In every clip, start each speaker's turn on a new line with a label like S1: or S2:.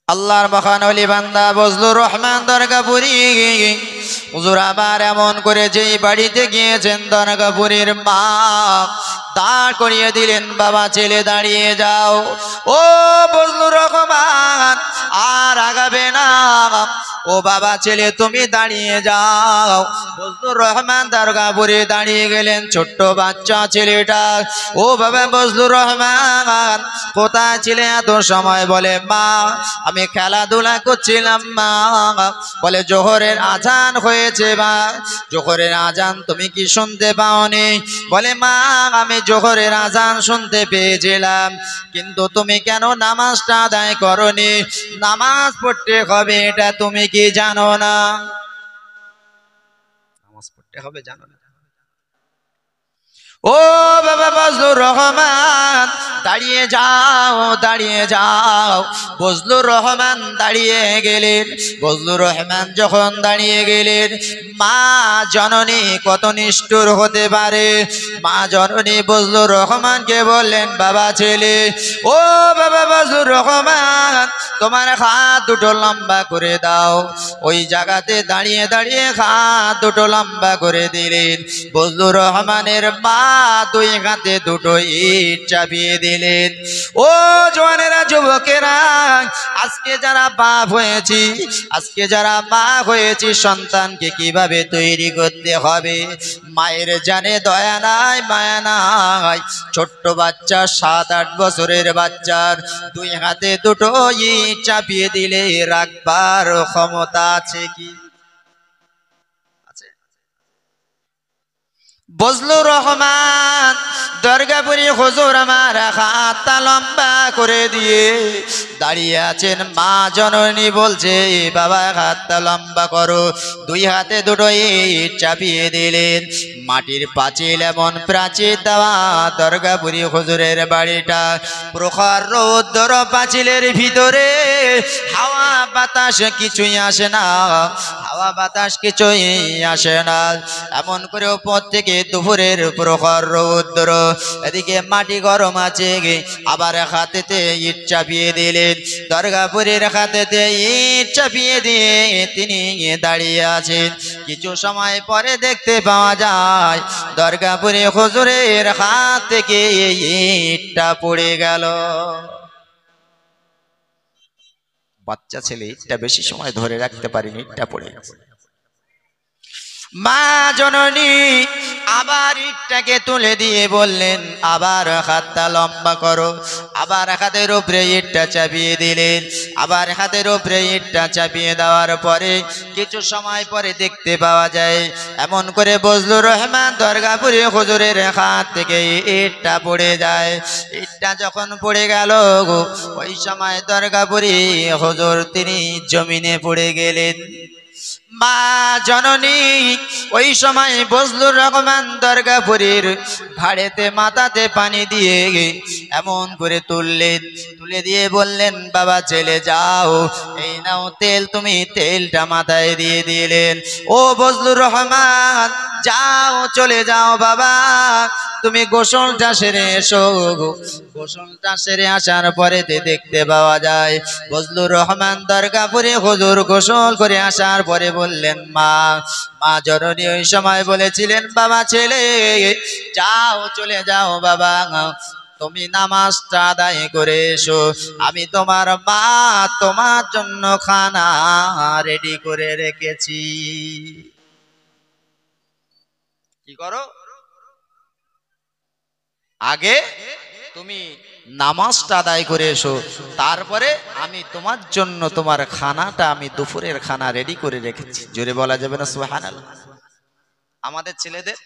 S1: আল্লাহর মহান ওলি বান্দা বজলুর রহমান দরগাপুরি হুজুর আবার এমন করে যেই বাড়িতে গিয়েছেন দরগাপুরীর মা দাঁড় করিয়ে দিলেন, বাবা ছেলে দাঁড়িয়ে যাও। ও বজলুর রহমান আর আগাবে না, ও বাবা ছেলে তুমি দাঁড়িয়ে যাও। বজলুর রহমান দরগাপুরে দাঁড়িয়ে গেলেন। ছোট্ট বাচ্চা ছেলেটা, ও বাবা বজলুর রহমান কোথায় ছিলে এত সময়? বলে মা আমি খেলাধুলা করছিলাম মা। বলে জোহরের আজান হয়েছে মা। জোহরের আজান তুমি কি শুনতে পাওনি? বলে মা আমি জোহরের আজান শুনতে পেয়েছিলাম, কিন্তু তুমি কেন নামাজটা আদায় করনি? নামাজ পড়তে হবে এটা তুমি কি জানো না? নামাজ পড়তে হবে জানো না? ও বাবা বজলুর রহমান দাঁড়িয়ে যাও, দাঁড়িয়ে যাও। বজলুর রহমান দাঁড়িয়ে গেলেন। বজলুর রহমান যখন দাঁড়িয়ে গেলেন, মা জননী কত নিষ্ঠুর হতে পারে। মা জননী বজলুর রহমানকে বললেন, বাবা ছেলে, ও বাবা বজলুর রহমান তোমার হাত দুটো লম্বা করে দাও। ওই জায়গাতে দাঁড়িয়ে দাঁড়িয়ে হাত দুটো লম্বা করে দিলেন। বজলুর রহমানের মা দুই হাতে দুটো ইট চাপিয়ে দিলেন। ও জওয়ানেরা, যুবকেরা, আজকে যারা বাপ হয়েছি, আজকে যারা মা হয়েছি, সন্তানকে কিভাবে তৈরি করতে হবে মায়ের জানে দয়া নাই, মায়া নাই। ছোট্ট বাচ্চা 7-8 বছরের বাচ্চার দুই হাতে দুটো ইট চাপিয়ে দিলে রাখবার ক্ষমতা আছে কি? বজলুর রহমান দরগাপুরি হুজুর আমার হাতটা লম্বা করে দিয়ে দাঁড়িয়ে আছেন। মা জননী বলছে, বাবা হাতটা লম্বা করো। দুই হাতে দুটো ইট চাপিয়ে দিলেন। মাটির পাঁচিল, এমন প্রাচীর দেওয়া দরগাপুরি হুজুরের বাড়িটা। প্রখর রৌদ্র, পাঁচিলের ভিতরে হাওয়া বাতাস কিছুই আসে না, হাওয়া বাতাস কিছুই আসে না। এমন করে উপর থেকে দুপুরের প্রখর রৌদ্র, এদিকে মাটি গরম আছে, আবার হাতেতে ইট চাপিয়ে দিলেন। দরগাপুরের হাতেতে ইট চাপিয়ে দিয়ে তিনি দাঁড়িয়ে আছেন। কিছু সময় পরে দেখতে পাওয়া যায় দরগাপুরে হুজুরের হাত থেকে ইটটা পড়ে গেল। বাচ্চা ছেলে ইটটা বেশি সময় ধরে রাখতে পারেনি, ইটটা পড়ে গেছে। মা জননী আবার ইটটাকে তুলে দিয়ে বললেন, আবার হাতটা লম্বা করো। আবার হাতের উপরে ইটটা চাপিয়ে দিলেন। আবার হাতের উপরে ইটটা চাপিয়ে দেওয়ার পরে কিছু সময় পরে দেখতে পাওয়া যায় এমন করে বজলুর রহমান দরগাপুরি হুজুরের হাত থেকে ইটটা পড়ে যায়। ইটটা যখন পড়ে গেল, ওই সময় দরগাপুরি হুজুর তিনি জমিনে পড়ে গেলেন। মা জননী ওই সময় বজলুর রহমান দরগাপুরীর ভাড়েতে মাথাতে পানি দিয়ে এমন করে তুললেন। তুলে দিয়ে বললেন, বাবা ছেলে যাও, এই নাও তেল। তুমি তেলটা মাথায় দিয়ে দিলেন। ও বজলুর রহমান যাও, চলে যাও বাবা, তুমি গোসলটা সেরে এসো। গোসলটা সেরে আসার পরে দেখতে পাওয়া যায় বজলুর রহমান দরগাপুরে হুজুর গোসল করে আসার পরে বললেন, মা জননী ওই সময় বলেছিলেন, বাবা ছেলে যাও, চলে যাও বাবা, তুমি নামাজটা আদায় করে এসো। আমি তোমার মা, তোমার জন্য খানা রেডি করে রেখেছি। কি করো? আগে তুমি নামাজটা আদায় করে এসো, তারপরে আমি তোমার জন্য তোমার খানাটা, আমি দুপুরের খানা রেডি করে রেখেছি। জোরে বলা যাবে না সুবহানাল্লাহ? আমাদের ছেলেদের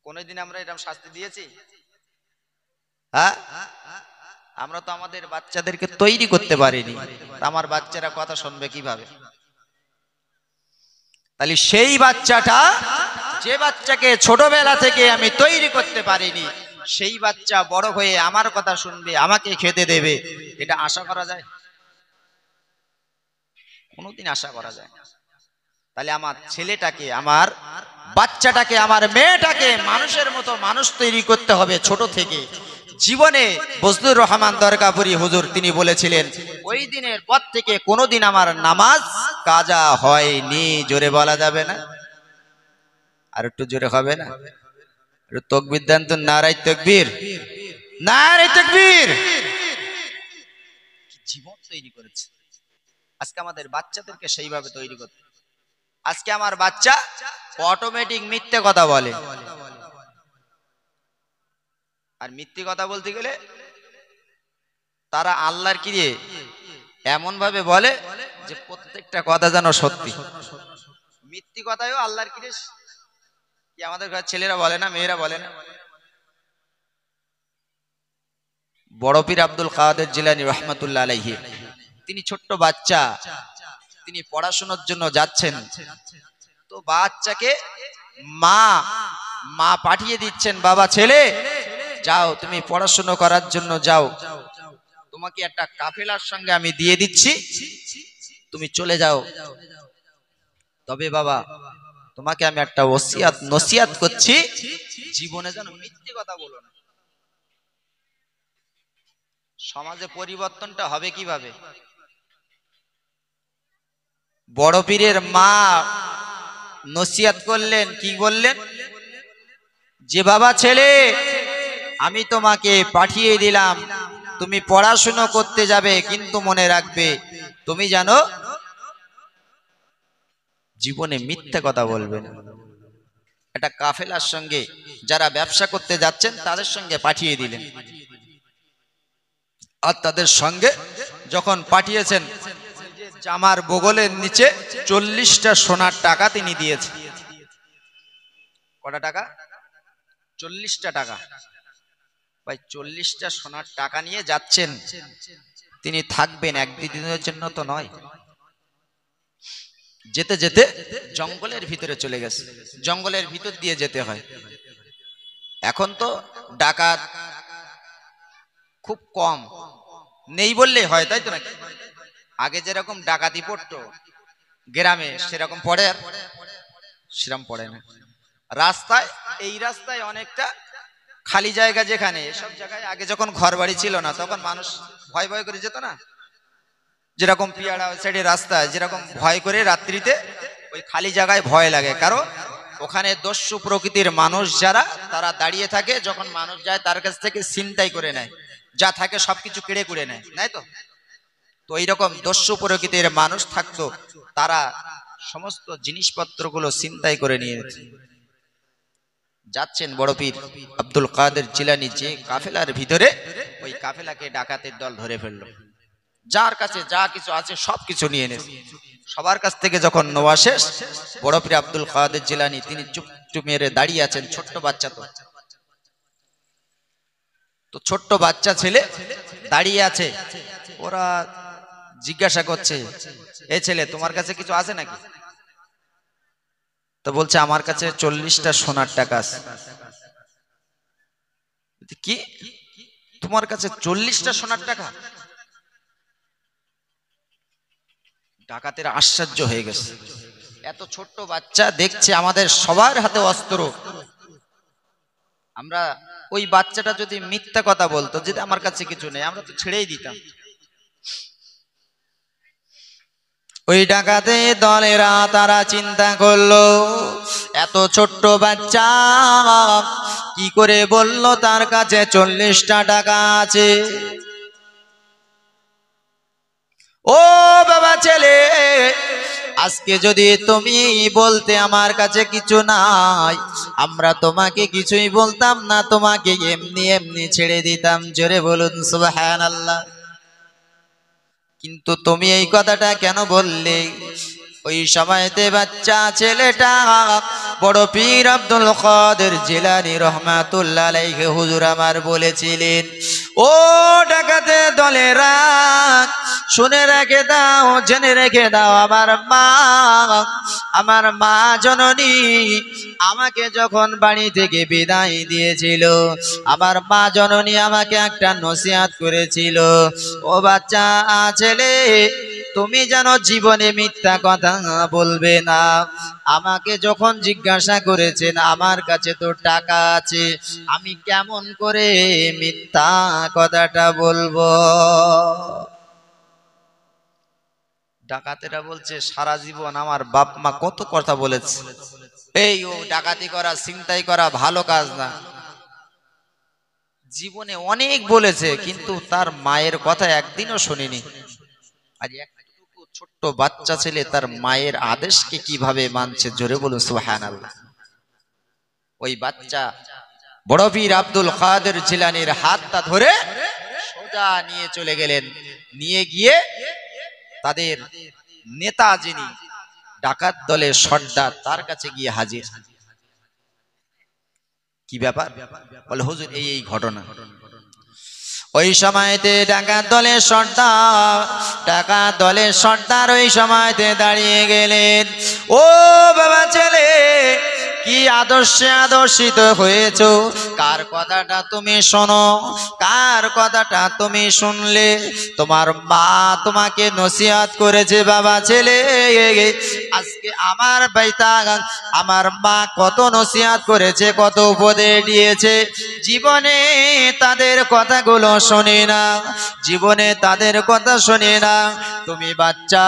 S1: কোনদিন আমরা এরকম শাস্তি দিয়েছি? হ্যাঁ, আমরা তো আমাদের বাচ্চাদেরকে তৈরি করতে পারিনি। আমার বাচ্চারা কথা শুনবে কিভাবে? তাহলে সেই বাচ্চাটা, যে বাচ্চাকে ছোটবেলা থেকে আমি তৈরি করতে পারিনি, সেই বাচ্চা বড় হয়ে আমার কথা শুনবে, আমাকে খেতে দেবে, এটা আশা করা যায়? কোনোদিন আশা করা যায় না। তাহলে আমার ছেলেটাকে, আমার বাচ্চাটাকে, আমার মেয়েটাকে মানুষের মতো মানুষ তৈরি করতে হবে ছোট থেকে। জীবনে বজলুর রহমান দরগাপুরি হুজুর তিনি বলেছিলেন, ওই দিনের পর থেকে কোনোদিন আমার নামাজ কাজা হয়নি। জোরে বলা যাবে না? আর একটু জোরে হবে না? একটু তাকবীর দেন তো, নারায়ে তাকবীর, নারায়ে তাকবীর। জীবন তৈরি করেছে। আজকে আমাদের বাচ্চাদেরকে সেইভাবে তৈরি করতে। আজকে আমার বাচ্চা অটোমেটিক মিথ্যে কথা বলে, আর মিথ্যে কথা বলতে গেলে তারা আল্লাহর কি দিয়ে এমন ভাবে বলে যে প্রত্যেকটা কথা যেন সত্যি। মিথ্যে কথাও আল্লাহর কি কি আমাদের ঘরের ছেলেরা বলে না, মেয়েরা বলে না? বড় পীর আব্দুল কাদের জিলানী রহমাতুল্লাহ আলাইহি, তিনি ছোট্ট বাচ্চা, তিনি পড়াশোনার জন্য যাচ্ছেন। তো বাচ্চাকে মা পাঠিয়ে দিচ্ছেন, বাবা ছেলে যাও তুমি পড়াশোনা করার জন্য যাও, তোমাকে একটা কাফেলার সঙ্গে আমি দিয়ে দিচ্ছি, তুমি চলে যাও। তবে বাবা তোমাকে আমি একটা নসিহত করছি, জীবনে যেন মিথ্যে কথা বলো না। সমাজে পরিবর্তনটা হবে কিভাবে? বড় পীরের মা নসিহত করলেন, কি বললেন? যে বাবা ছেলে আমি তোমাকে পাঠিয়ে দিলাম, তুমি পড়াশোনা করতে যাবে, কিন্তু মনে রাখবে তুমি জানো জীবনে মিথ্যে কথা বলবে না। একটা কাফেলার সঙ্গে যারা ব্যবসা করতে যাচ্ছেন তাদের সঙ্গে পাঠিয়ে দিলেন, আর তাদের সঙ্গে যখন পাঠিয়েছেন জামার বগলের নিচে 40টা সোনার টাকা তিনি দিয়েছেন। কটা টাকা? 40টা টাকা। ভাই 40টা সোনার টাকা নিয়ে যাচ্ছেন, তিনি থাকবেন একদিন দিনের জন্য তো নয়। যেতে যেতে জঙ্গলের ভিতরে চলে গেছে, জঙ্গলের ভিতর দিয়ে যেতে হয়। এখন তো ডাকাত খুব কম, নেই বললেই হয়, তাই তো নাকি? আগে যেরকম ডাকাতি পড়তো গ্রামে, সেরকম পড়ে? আর সেরকম পড়ে না। রাস্তায়, এই রাস্তায় অনেকটা খালি জায়গা, যেখানে এসব জায়গায় আগে যখন ঘর বাড়ি ছিল না তখন মানুষ ভয় ভয় করে যেত না, যেরকম পিয়াড়া ওই সাইডে রাস্তায় যেরকম ভয় করে রাত্রিতে ওই খালি জায়গায় ভয় লাগে, কারণ ওখানে দস্যু প্রকৃতির মানুষ যারা তারা দাঁড়িয়ে থাকে, যখন মানুষ যায় তার কাছ থেকে ছিনতাই করে নেয়, যা থাকে সবকিছু কেড়ে কুড়ে নেয়, নাই তো? তো এইরকম দস্যু প্রকৃতির মানুষ থাকতো, তারা সমস্ত জিনিসপত্রগুলো ছিনতাই করে নিয়েছে। যাচ্ছেন বড় পীর আব্দুল কাদের জিলানী যে কাফেলার ভিতরে, ওই কাফেলাকে ডাকাতের দল ধরে ফেললো। যার কাছে যা কিছু আছে সবকিছু নিয়ে এনেছে। সবার কাছ থেকে যখন নেওয়া শেষ, বড় পীর আব্দুল কাদের জিলানী তিনি চুপ মেরে দাঁড়িয়ে আছেন। ছোট্ট বাচ্চা, তো ছোট্ট বাচ্চা ছেলে দাঁড়িয়ে আছে। ওরা জিজ্ঞাসা করছে, এ ছেলে তোমার কাছে কিছু আছে নাকি? তো বলছে আমার কাছে 40টা সোনার টাকা আছে। কি তোমার কাছে 40টা সোনার টাকা? ডাকাতের আশ্চর্য হয়ে গেছে, এত ছোট্ট বাচ্চা দেখছে আমাদের সবার হাতে অস্ত্র। আমরা ওই বাচ্চাটা যদি মিথ্যা কথা বলতো যে আমার কাছে কিছু নেই, আমরা তো ছেড়েই দিতাম। ওই ডাকাতে দলেরা তারা চিন্তা করলো, এত ছোট্ট বাচ্চা কি করে বললো তার কাছে 40টা টাকা আছে? ও বাবা ছেলে, আজকে যদি তুমি বলতে আমার কাছে কিছু নাই, আমরা তোমাকে কিছুই বলতাম না, তোমাকে এমনি এমনি ছেড়ে দিতাম। জোরে বলুন সুবহানাল্লাহ। কিন্তু তুমি এই কথাটা কেন বললে? ওই সময়তে বাচ্চা ছেলেটা বড় পীর আব্দুল কাদের জিলানী রহমাতুল্লাহ আলাইহি হুজুর আমার বলেছিলেন, ও ডাকাতে দলেরা শুনে রেখে দাও, জেনে রেখে দাও, আমার মা জননী আমাকে যখন বাড়ি থেকে বিদায় দিয়েছিল, আমার মা জননী আমাকে একটা নসিহত করেছিল, ও বাচ্চা ছেলে তুমি যেন জীবনে মিথ্যা কথা বলবে না। আমাকে যখন জিজ্ঞাসা করেছেন আমার কাছে তো টাকা আছে, আমি কেমন করে মিথ্যা কথাটা বলবো। ডাকাতেরা বলছে সারা জীবন আমার বাপ মা কত কথা বলেছে, এই ও ডাকাতি করা ছিনতাই করা ভালো কাজ না, জীবনে অনেক বলেছে, কিন্তু তার মায়ের কথা একদিনও শুনিনি। আজ একটুকু ছোট্ট বাচ্চা ছেলে তার মায়ের আদেশকে কিভাবে মানছে, জোরে বলুন সুবহানাল্লাহ। ওই বাচ্চা বড় পীর আব্দুল কাদের জিলানীর হাতটা ধরে সোজা নিয়ে চলে গেলেন, নিয়ে গিয়ে তাদের নেতা যিনি ডাকাত দলের সর্দার তার কাছে গিয়ে হাজির। কি ব্যাপার? বলে হুজুর এই এই ঘটনা। ওই সময়তে ডাকাত দলের সর্দার ওই সময়তে দাঁড়িয়ে গেলেন। ও বাবা ছেলে, কি আদর্শে আদর্শিত হয়েছো? কার কথাটা তুমি শোনো, কার কথাটা তুমি শুনলে? তোমার মা তোমাকে নসিহত করেছে বাবা ছেলে। আজকে আমার বাইতা আমার মা কত নসিহত করেছে, কত উপদেশ দিয়েছে, জীবনে তাদের কথাগুলো শোনে না, জীবনে তাদের কথা শোনে না। তুমি বাচ্চা,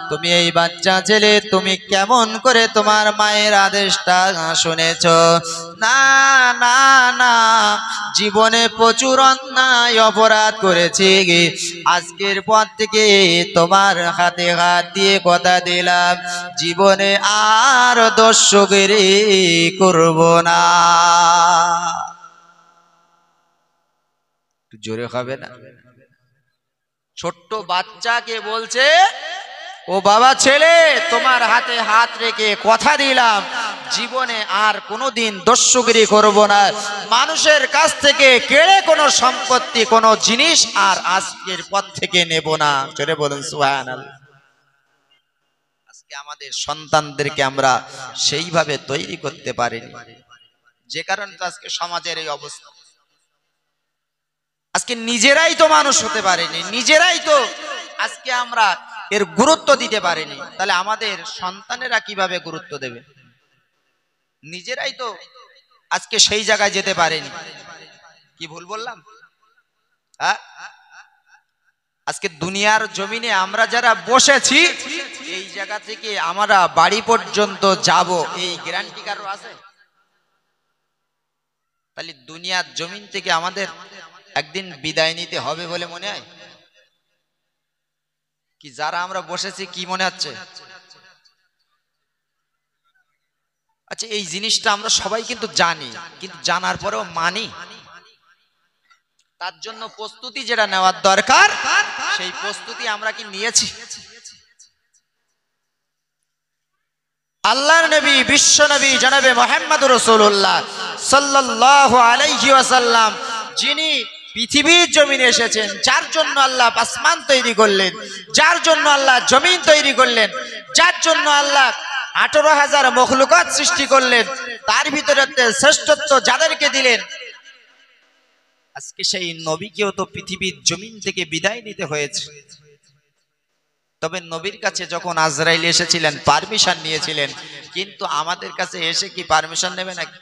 S1: তুমি এই বাচ্চা ছেলে, তুমি কেমন করে তোমার মায়ের আদেশটা শুনেছ? না না না, জীবনে প্রচুর অন্যায় অপরাধ করেছি, আজকের পর থেকে তোমার হাতে হাত দিয়ে কথা দিলাম, জীবনে আর দর্শকেরই করব না। জোরে হবে না? ছোট্ট বাচ্চাকে বলছে, ও বাবা ছেলে, তোমার হাতে হাত রেখে কথা দিলাম, জীবনে আর কোনোদিন দস্যুগিরি করব না, মানুষের কাছ থেকে কেড়ে কোনো সম্পত্তি কোনো জিনিস আর আজকের পর থেকে নেব না। জোরে বলুন সুবহানাল্লাহ। আজকে আমাদের সন্তানদেরকে আমরা সেইভাবে তৈরি করতে পারিনি, যে কারণে তো আজকে সমাজের এই অবস্থা। আজকে নিজেরাই তো মানুষ হতে পারেনি, নিজেরাই তো আজকে আমরা এর গুরুত্ব দিতে পারিনি, তাহলে আমাদের সন্তানেরা কিভাবে গুরুত্ব দেবে? নিজেরাই তো আজকে সেই জায়গায় যেতে পারেনি। কি ভুল বললাম? হ্যাঁ, আজকে দুনিয়ার জমিনে আমরা যারা বসেছি, এই জায়গা থেকে আমরা বাড়ি পর্যন্ত যাব, এই গ্যারান্টি কারো আছে? তাহলে দুনিয়ার জমিন থেকে আমাদের একদিন বিদায় নিতে হবে বলে মনে হয় কি? যারা আমরা বসেছি কি মনে হচ্ছে? আচ্ছা, এই জিনিসটা আমরা সবাই কিন্তু জানি, কিন্তু জানার পরেও মানি? তার জন্য প্রস্তুতি যেটা নেওয়ার দরকার, সেই প্রস্তুতি আমরা কি নিয়েছি? আল্লাহর নবী, বিশ্ব নবী জনাবে মুহাম্মদুর রাসূলুল্লাহ সাল্লাল্লাহু আলাইহি ওয়াসাল্লাম, যিনি পৃথিবীর জমিনে এসেছেন, যার জন্য আল্লাহ আসমান তৈরি করলেন, যার জন্য আল্লাহ জমিন তৈরি করলেন, যার জন্য আল্লাহ 18,000 মখলুকাত সৃষ্টি করলেন, তার ভিতরে শ্রেষ্ঠত্ব যাদেরকে দিলেন, আজকে সেই নবীকেও তো পৃথিবীর জমিন থেকে বিদায় নিতে হয়েছে। তবে নবীর কাছে যখন আজরাইল এসেছিলেন পারমিশন নিয়েছিলেন, কিন্তু আমাদের কাছে এসে কি পারমিশন নেবে নাকি?